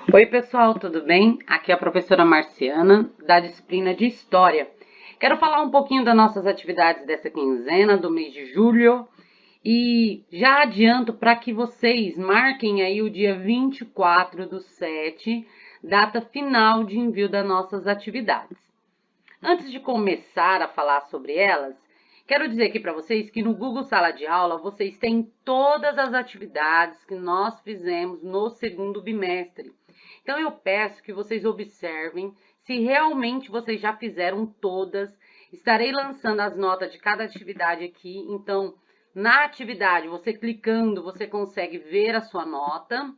Oi, pessoal, tudo bem? Aqui é a professora Marciana, da disciplina de História. Quero falar um pouquinho das nossas atividades dessa quinzena, do mês de julho, e já adianto para que vocês marquem aí o dia 24/7, data final de envio das nossas atividades. Antes de começar a falar sobre elas, quero dizer aqui para vocês que no Google Sala de Aula vocês têm todas as atividades que nós fizemos no segundo bimestre. Então eu peço que vocês observem se realmente vocês já fizeram todas. Estarei lançando as notas de cada atividade aqui. Então, na atividade, você clicando, você consegue ver a sua nota.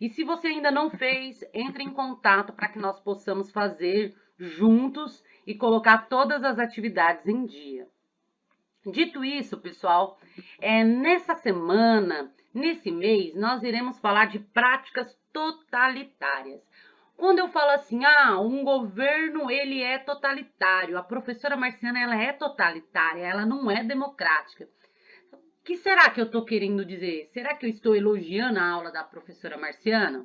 E se você ainda não fez, entre em contato para que nós possamos fazer juntos e colocar todas as atividades em dia. Dito isso, pessoal, nessa semana, nesse mês, nós iremos falar de práticas totalitárias. Quando eu falo assim, um governo ele é totalitário, a professora Marciana ela é totalitária, ela não é democrática. O que será que eu estou querendo dizer? Será que eu estou elogiando a aula da professora Marciana?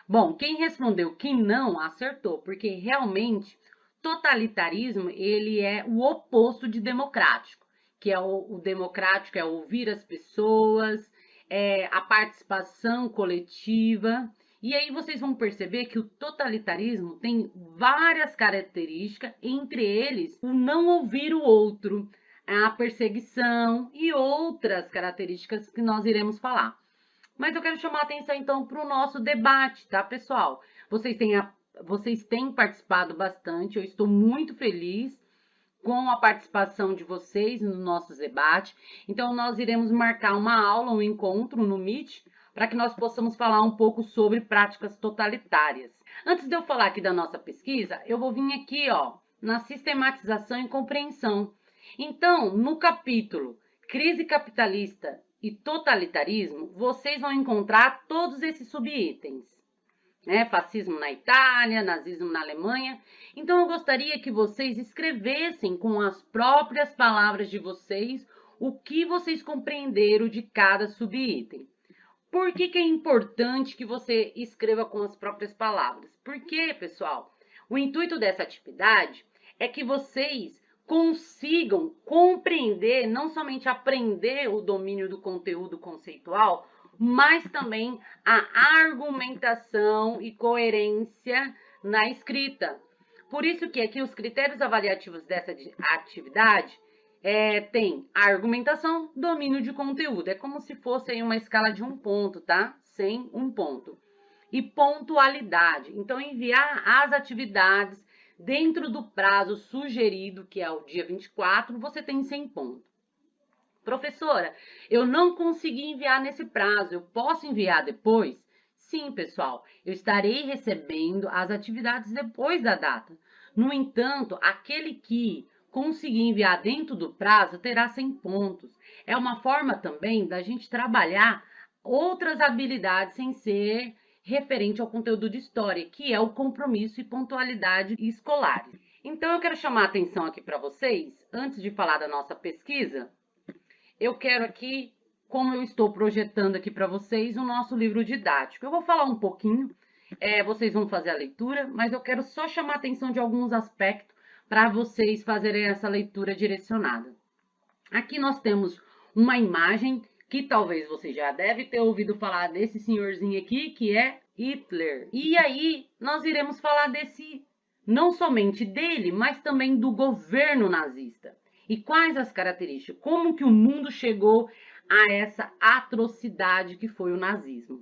Bom, quem respondeu que não acertou, porque realmente totalitarismo ele é o oposto de democrático, que é o democrático é ouvir as pessoas, é a participação coletiva. E aí vocês vão perceber que o totalitarismo tem várias características, entre eles o não ouvir o outro, a perseguição e outras características que nós iremos falar. Mas eu quero chamar a atenção então para o nosso debate, tá, pessoal? Vocês têm participado bastante, eu estou muito feliz com a participação de vocês no nosso debate. Então, nós iremos marcar uma aula, um encontro no Meet, para que nós possamos falar um pouco sobre práticas totalitárias. Antes de eu falar aqui da nossa pesquisa, eu vou vir aqui, na sistematização e compreensão. Então, no capítulo Crise Capitalista e Totalitarismo, vocês vão encontrar todos esses subitens, né? Fascismo na Itália, nazismo na Alemanha. Então, eu gostaria que vocês escrevessem com as próprias palavras de vocês o que vocês compreenderam de cada subitem. Por que é importante que você escreva com as próprias palavras? Porque, pessoal, o intuito dessa atividade é que vocês consigam compreender, não somente aprender o domínio do conteúdo conceitual, mas também a argumentação e coerência na escrita. Por isso que aqui os critérios avaliativos dessa atividade tem a argumentação, domínio de conteúdo. É como se fosse aí uma escala de 1 ponto, tá? Sem 1 ponto. E pontualidade. Então, enviar as atividades dentro do prazo sugerido, que é o dia 24, você tem 100 pontos. Professora, eu não consegui enviar nesse prazo, eu posso enviar depois? Sim, pessoal, eu estarei recebendo as atividades depois da data. No entanto, aquele que conseguir enviar dentro do prazo terá 100 pontos. É uma forma também da gente trabalhar outras habilidades sem ser referente ao conteúdo de história, que é o compromisso e pontualidade escolares. Então, eu quero chamar a atenção aqui para vocês, antes de falar da nossa pesquisa, eu quero aqui, como eu estou projetando aqui para vocês, o nosso livro didático. Eu vou falar um pouquinho, vocês vão fazer a leitura, mas eu quero só chamar a atenção de alguns aspectos para vocês fazerem essa leitura direcionada. Aqui nós temos uma imagem que talvez você já deve ter ouvido falar desse senhorzinho aqui, que é Hitler. E aí nós iremos falar não somente dele, mas também do governo nazista. E quais as características? Como que o mundo chegou a essa atrocidade que foi o nazismo?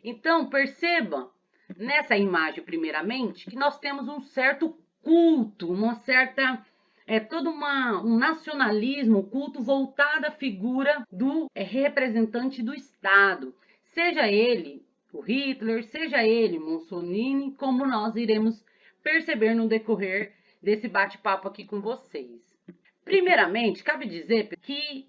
Então, perceba nessa imagem, primeiramente, que nós temos um certo culto, uma certa um nacionalismo, culto voltado à figura do representante do Estado, seja ele o Hitler, seja ele Mussolini, como nós iremos perceber no decorrer desse bate-papo aqui com vocês. Primeiramente, cabe dizer que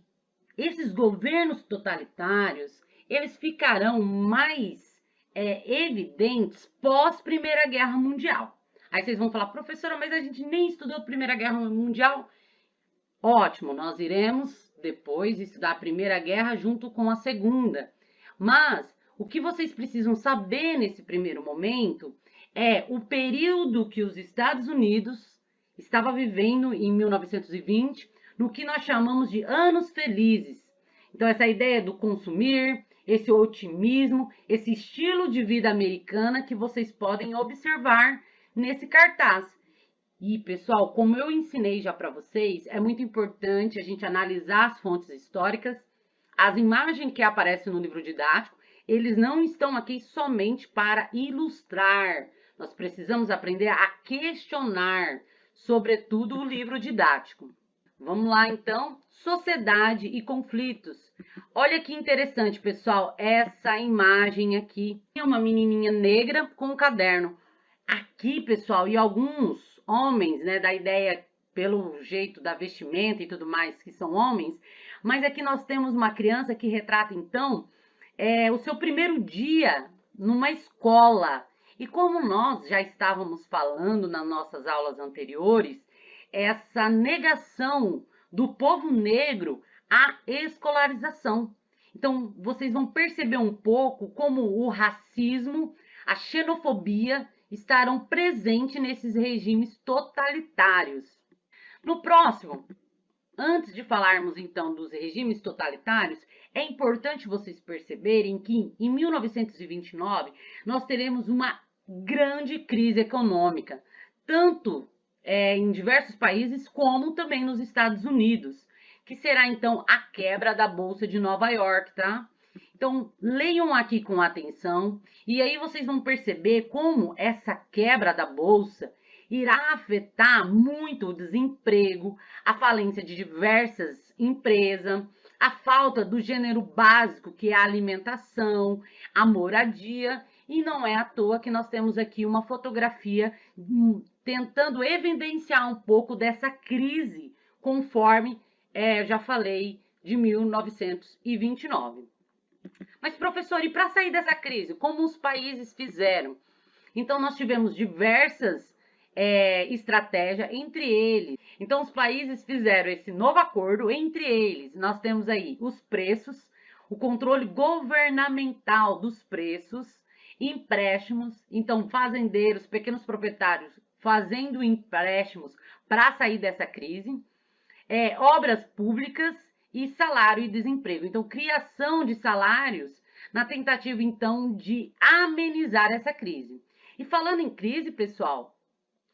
esses governos totalitários, eles ficarão mais evidentes pós Primeira Guerra Mundial. Aí vocês vão falar, professora, mas a gente nem estudou Primeira Guerra Mundial. Ótimo, nós iremos depois estudar a Primeira Guerra junto com a Segunda. Mas O que vocês precisam saber nesse primeiro momento é o período que os Estados Unidos estava vivendo em 1920, no que nós chamamos de anos felizes. Então, essa ideia do consumir, esse otimismo, esse estilo de vida americana que vocês podem observar nesse cartaz. E, pessoal, como eu ensinei já para vocês, é muito importante a gente analisar as fontes históricas, as imagens que aparecem no livro didático, eles não estão aqui somente para ilustrar. Nós precisamos aprender a questionar, sobretudo o livro didático. Vamos lá, então. Sociedade e conflitos. Olha que interessante, pessoal, essa imagem aqui. É uma menininha negra com um caderno. Aqui, pessoal, e alguns homens, né, da ideia pelo jeito da vestimenta e tudo mais, que são homens, mas aqui nós temos uma criança que retrata, então, o seu primeiro dia numa escola. E como nós já estávamos falando nas nossas aulas anteriores, essa negação do povo negro à escolarização. Então, vocês vão perceber um pouco como o racismo, a xenofobia estarão presentes nesses regimes totalitários. No próximo, antes de falarmos então dos regimes totalitários, é importante vocês perceberem que em 1929 nós teremos uma grande crise econômica, tanto em diversos países como também nos Estados Unidos, que será então a quebra da Bolsa de Nova York, tá? Então, leiam aqui com atenção e aí vocês vão perceber como essa quebra da bolsa irá afetar muito o desemprego, a falência de diversas empresas, a falta do gênero básico, que é a alimentação, a moradia, e não é à toa que nós temos aqui uma fotografia tentando evidenciar um pouco dessa crise, conforme já falei, de 1929. Mas, professor, e para sair dessa crise, como os países fizeram? Então, nós tivemos diversas estratégias entre eles. Então, os países fizeram esse novo acordo entre eles. Nós temos aí os preços, o controle governamental dos preços, empréstimos. Então, fazendeiros, pequenos proprietários fazendo empréstimos para sair dessa crise, obras públicas e salário e desemprego. Então, criação de salários na tentativa, então, de amenizar essa crise. E falando em crise, pessoal,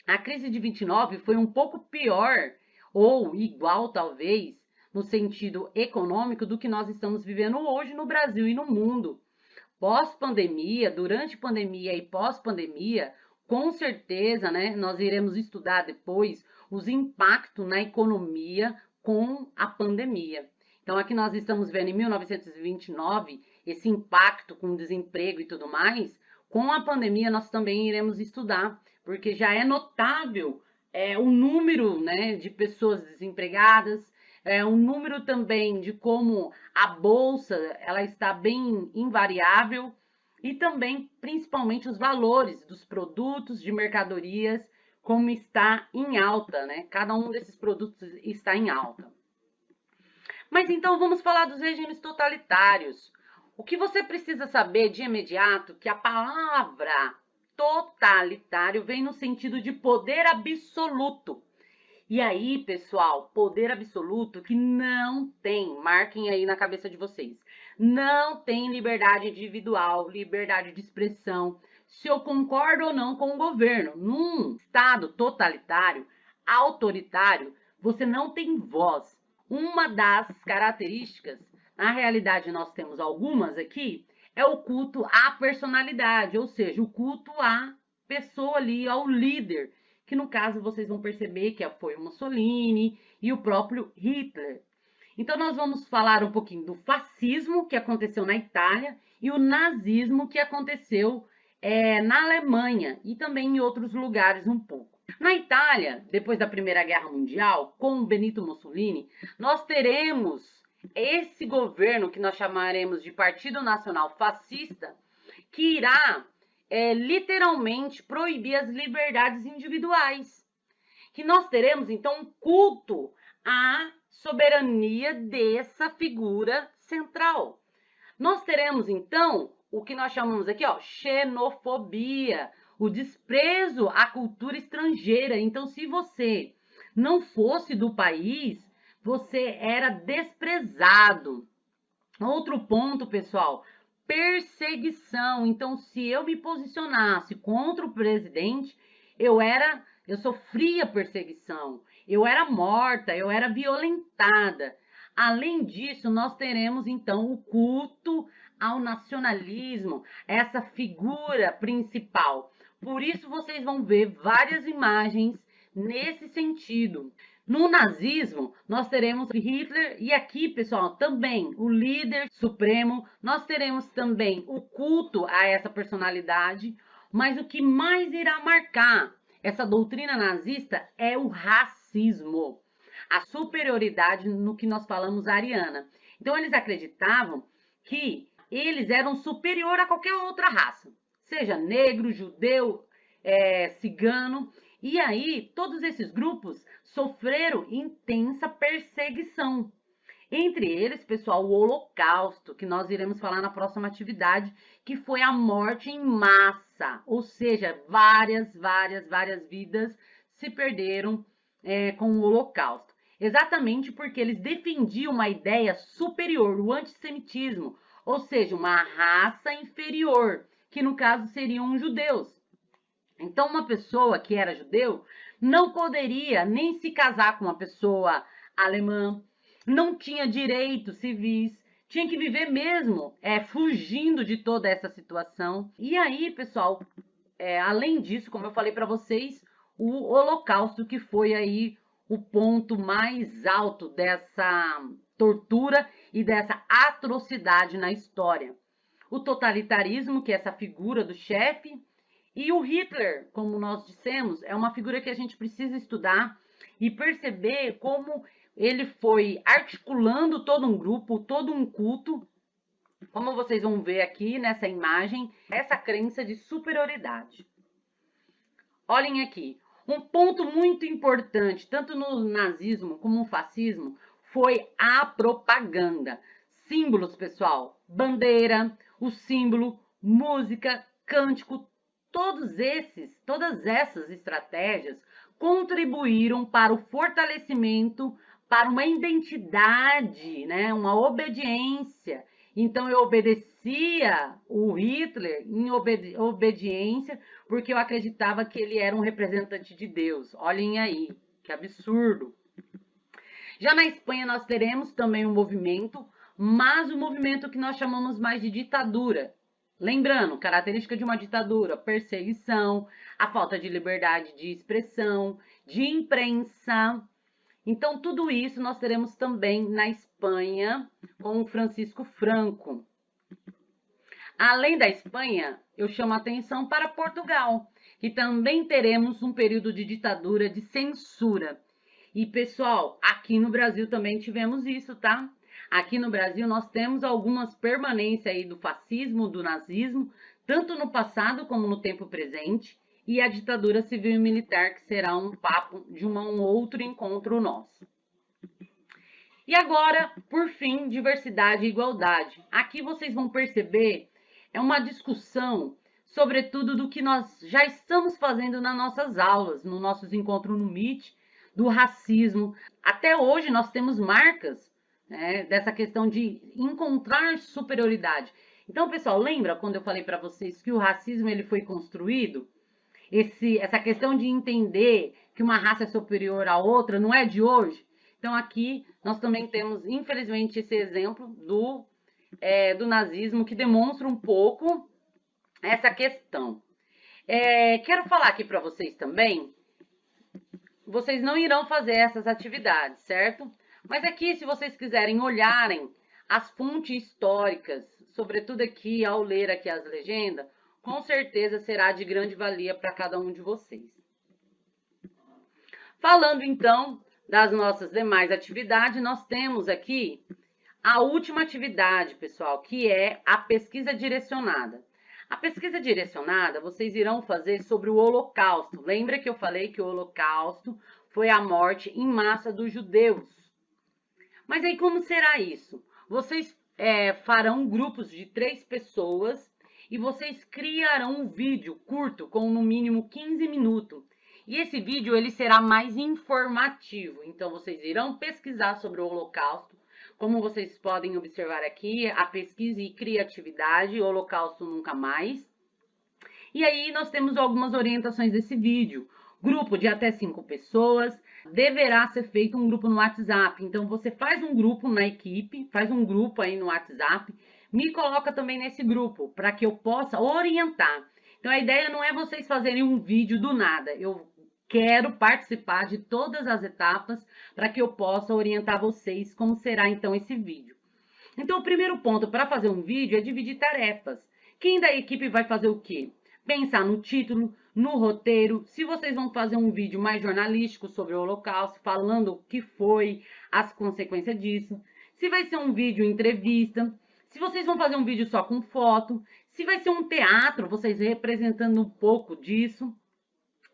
a crise de 29 foi um pouco pior, ou igual, talvez, no sentido econômico, do que nós estamos vivendo hoje no Brasil e no mundo. Pós-pandemia, durante pandemia e pós-pandemia, com certeza, né, nós iremos estudar depois os impactos na economia com a pandemia. Então, aqui nós estamos vendo em 1929 esse impacto com o desemprego e tudo mais. Com a pandemia, nós também iremos estudar, porque já é notável o número, né, de pessoas desempregadas, um número também de como a bolsa ela está bem invariável e também, principalmente, os valores dos produtos, de mercadorias, como está em alta, né? Cada um desses produtos está em alta. Mas então vamos falar dos regimes totalitários. O que você precisa saber de imediato é que a palavra totalitário vem no sentido de poder absoluto. E aí, pessoal, poder absoluto que não tem, marquem aí na cabeça de vocês, não tem liberdade individual, liberdade de expressão, se eu concordo ou não com o governo. Num estado totalitário, autoritário, você não tem voz. Uma das características, na realidade nós temos algumas aqui, é o culto à personalidade, ou seja, o culto à pessoa ali, ao líder, que no caso vocês vão perceber que foi o Mussolini e o próprio Hitler. Então nós vamos falar um pouquinho do fascismo que aconteceu na Itália e o nazismo que aconteceu na Alemanha e também em outros lugares um pouco. Na Itália, depois da Primeira Guerra Mundial, com Benito Mussolini, nós teremos esse governo que nós chamaremos de Partido Nacional Fascista, que irá literalmente proibir as liberdades individuais. Que nós teremos, então, um culto à soberania dessa figura central. Nós teremos, então, o que nós chamamos aqui, ó, xenofobia, o desprezo à cultura estrangeira. Então, se você não fosse do país, você era desprezado. Outro ponto, pessoal, perseguição. Então, se eu me posicionasse contra o presidente, eu sofria perseguição, eu era morta, eu era violentada. Além disso, nós teremos então o culto ao nacionalismo, essa figura principal. Por isso vocês vão ver várias imagens nesse sentido. No nazismo, nós teremos Hitler e aqui, pessoal, também o líder supremo. Nós teremos também o culto a essa personalidade, mas o que mais irá marcar essa doutrina nazista é o racismo, a superioridade no que nós falamos ariana. Então, eles acreditavam que eles eram superior a qualquer outra raça, seja negro, judeu, cigano. E aí, todos esses grupos sofreram intensa perseguição. Entre eles, pessoal, o Holocausto, que nós iremos falar na próxima atividade, que foi a morte em massa, ou seja, várias vidas se perderam com o Holocausto. Exatamente porque eles defendiam uma ideia superior, o antissemitismo, ou seja, uma raça inferior, que no caso seriam os judeus. Então, uma pessoa que era judeu não poderia nem se casar com uma pessoa alemã, não tinha direitos civis, tinha que viver mesmo fugindo de toda essa situação. E aí, pessoal, além disso, como eu falei para vocês, o Holocausto, que foi aí o ponto mais alto dessa tortura e dessa atrocidade na história. O totalitarismo, que é essa figura do chefe, e o Hitler, como nós dissemos, é uma figura que a gente precisa estudar e perceber como ele foi articulando todo um grupo, todo um culto, como vocês vão ver aqui nessa imagem, essa crença de superioridade. Olhem aqui, um ponto muito importante, tanto no nazismo como no fascismo, foi a propaganda. Símbolos, pessoal, bandeira, o símbolo, música, cântico, todas essas estratégias contribuíram para o fortalecimento, para uma identidade, né, uma obediência. Então eu obedecia o Hitler em obediência, porque eu acreditava que ele era um representante de Deus. Olhem aí, que absurdo. Já na Espanha nós teremos também um movimento, mas o movimento que nós chamamos mais de ditadura. Lembrando, característica de uma ditadura, perseguição, a falta de liberdade de expressão, de imprensa. Então, tudo isso nós teremos também na Espanha com o Francisco Franco. Além da Espanha, eu chamo a atenção para Portugal, que também teremos um período de ditadura, de censura. E, pessoal, aqui no Brasil também tivemos isso, tá? Aqui no Brasil nós temos algumas permanências aí do fascismo, do nazismo, tanto no passado como no tempo presente, e a ditadura civil e militar, que será um papo de um outro encontro nosso. E agora, por fim, diversidade e igualdade. Aqui vocês vão perceber, é uma discussão, sobretudo do que nós já estamos fazendo nas nossas aulas, nos nossos encontros no Meet, do racismo. Até hoje nós temos marcas, né, dessa questão de encontrar superioridade. Então, pessoal, lembra quando eu falei para vocês que o racismo ele foi construído? Essa questão de entender que uma raça é superior à outra não é de hoje. Então, aqui nós também temos, infelizmente, esse exemplo do nazismo que demonstra um pouco essa questão. Quero falar aqui para vocês também, vocês não irão fazer essas atividades, certo? Mas aqui, se vocês quiserem olharem as fontes históricas, sobretudo aqui, ao ler aqui as legendas, com certeza será de grande valia para cada um de vocês. Falando, então, das nossas demais atividades, nós temos aqui a última atividade, pessoal, que é a pesquisa direcionada. A pesquisa direcionada, vocês irão fazer sobre o Holocausto. Lembra que eu falei que o Holocausto foi a morte em massa dos judeus? Mas aí como será isso? Vocês farão grupos de 3 pessoas e vocês criarão um vídeo curto com no mínimo 15 minutos. E esse vídeo ele será mais informativo, então vocês irão pesquisar sobre o Holocausto. Como vocês podem observar aqui, a pesquisa e criatividade, Holocausto nunca mais. E aí nós temos algumas orientações desse vídeo. Grupo de até 5 pessoas, deverá ser feito um grupo no WhatsApp. Então você faz um grupo na equipe, faz um grupo aí no WhatsApp, me coloca também nesse grupo, para que eu possa orientar. Então a ideia não é vocês fazerem um vídeo do nada, eu quero participar de todas as etapas para que eu possa orientar vocês como será então esse vídeo. Então o primeiro ponto para fazer um vídeo é dividir tarefas. Quem da equipe vai fazer o quê? Pensar no título, no roteiro, se vocês vão fazer um vídeo mais jornalístico sobre o Holocausto, falando o que foi, as consequências disso, se vai ser um vídeo entrevista, se vocês vão fazer um vídeo só com foto, se vai ser um teatro, vocês representando um pouco disso,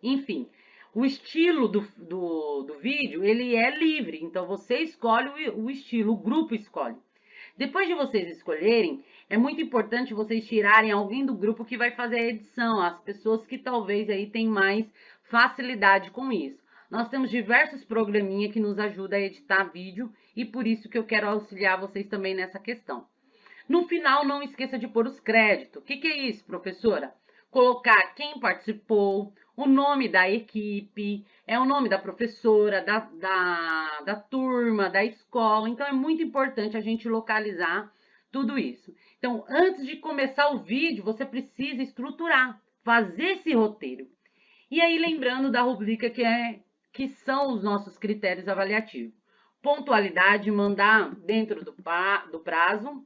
enfim. O estilo do vídeo, ele é livre, então você escolhe o estilo, o grupo escolhe. Depois de vocês escolherem, é muito importante vocês tirarem alguém do grupo que vai fazer a edição, as pessoas que talvez aí têm mais facilidade com isso. Nós temos diversos programinhas que nos ajudam a editar vídeo e por isso que eu quero auxiliar vocês também nessa questão. No final, não esqueça de pôr os créditos. O que é isso, professora? Colocar quem participou, o nome da equipe, o nome da professora, da turma, da escola. Então, é muito importante a gente localizar tudo isso. Então, antes de começar o vídeo, você precisa estruturar, fazer esse roteiro. E aí, lembrando da rubrica que são os nossos critérios avaliativos. Pontualidade, mandar dentro do prazo.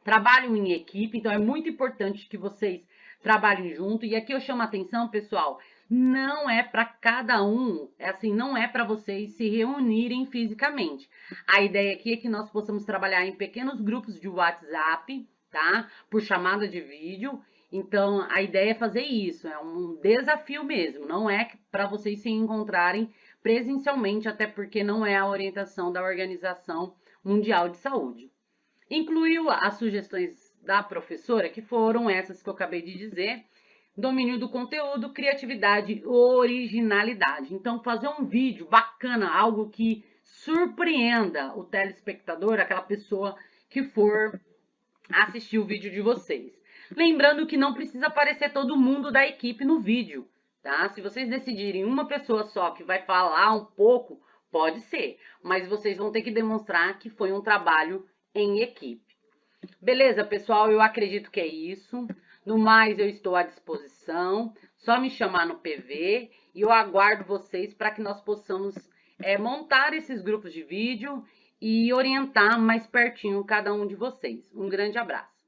Trabalho em equipe, então é muito importante que vocês trabalhem junto. E aqui eu chamo a atenção, pessoal, não é para cada um, não é para vocês se reunirem fisicamente. A ideia aqui é que nós possamos trabalhar em pequenos grupos de WhatsApp, tá? Por chamada de vídeo. Então, a ideia é fazer isso, é um desafio mesmo, não é para vocês se encontrarem presencialmente, até porque não é a orientação da Organização Mundial de Saúde. Incluiu as sugestões da professora, que foram essas que eu acabei de dizer: domínio do conteúdo, criatividade, originalidade. Então, fazer um vídeo bacana, algo que surpreenda o telespectador, aquela pessoa que for assistir o vídeo de vocês. Lembrando que não precisa aparecer todo mundo da equipe no vídeo, tá? Se vocês decidirem uma pessoa só que vai falar um pouco, pode ser, mas vocês vão ter que demonstrar que foi um trabalho em equipe. Beleza, pessoal? Eu acredito que é isso. No mais, eu estou à disposição. Só me chamar no PV e eu aguardo vocês para que nós possamos montar esses grupos de vídeo e orientar mais pertinho cada um de vocês. Um grande abraço.